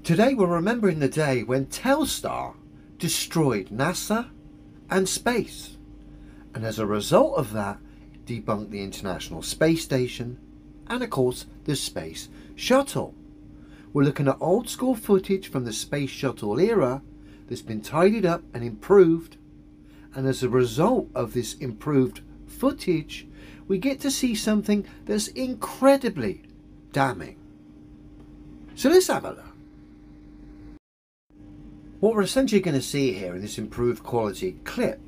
Today we're remembering the day when Telstar destroyed NASA and space, and as a result of that debunked the International Space Station and of course the Space Shuttle. We're looking at old school footage from the Space Shuttle era that's been tidied up and improved, and as a result of this improved footage we get to see something that's incredibly damning. So let's have a look. What we're essentially going to see here in this improved quality clip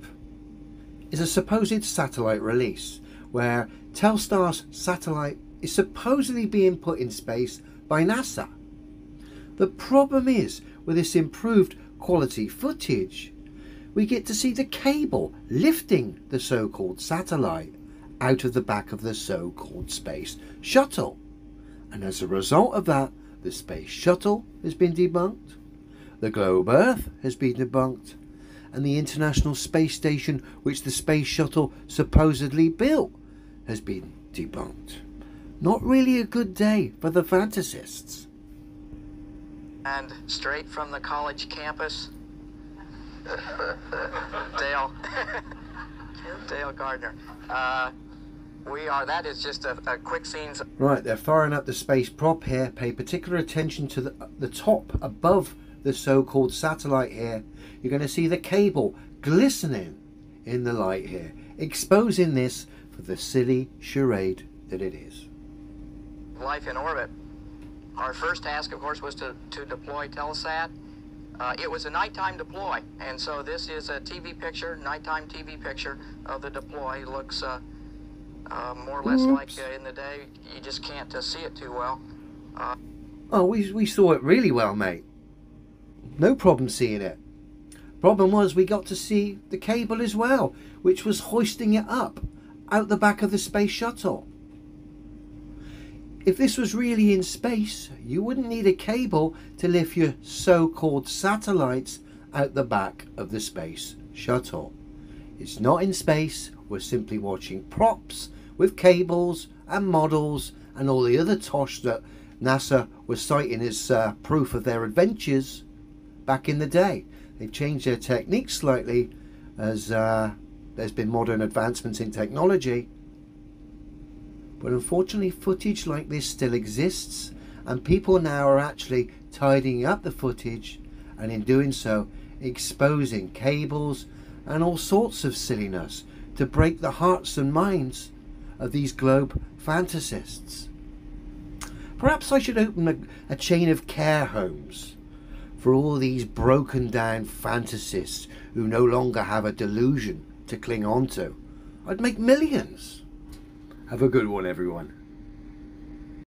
is a supposed satellite release where Telstar's satellite is supposedly being put in space by NASA. The problem is, with this improved quality footage, we get to see the cable lifting the so-called satellite out of the back of the so-called Space Shuttle. And as a result of that, the Space Shuttle has been debunked, the globe Earth has been debunked, and the International Space Station, which the Space Shuttle supposedly built, has been debunked. Not really a good day for the fantasists. And straight from the college campus, Dale Gardner. That is just a quick scenes. Right, they're firing up the space prop here. Pay particular attention to the top above the so-called satellite here. You're going to see the cable glistening in the light here, exposing this for the silly charade that it is. Life in orbit. Our first task, of course, was to deploy Telsat. It was a nighttime deploy, and so this is a TV picture, nighttime TV picture of the deploy. It looks more or less like in the day. You just can't see it too well. Oh, we saw it really well, mate. No problem seeing it. Problem was we got to see the cable as well, which was hoisting it up out the back of the Space Shuttle. If this was really in space, you wouldn't need a cable to lift your so-called satellites out the back of the Space Shuttle. It's not in space. We're simply watching props with cables and models and all the other tosh that NASA was citing as proof of their adventures back in the day. They've changed their techniques slightly as there's been modern advancements in technology. But unfortunately footage like this still exists, and people now are actually tidying up the footage, and in doing so exposing cables and all sorts of silliness to break the hearts and minds of these globe fantasists. Perhaps I should open a chain of care homes for all these broken down fantasists who no longer have a delusion to cling on to. I'd make millions. Have a good one, everyone.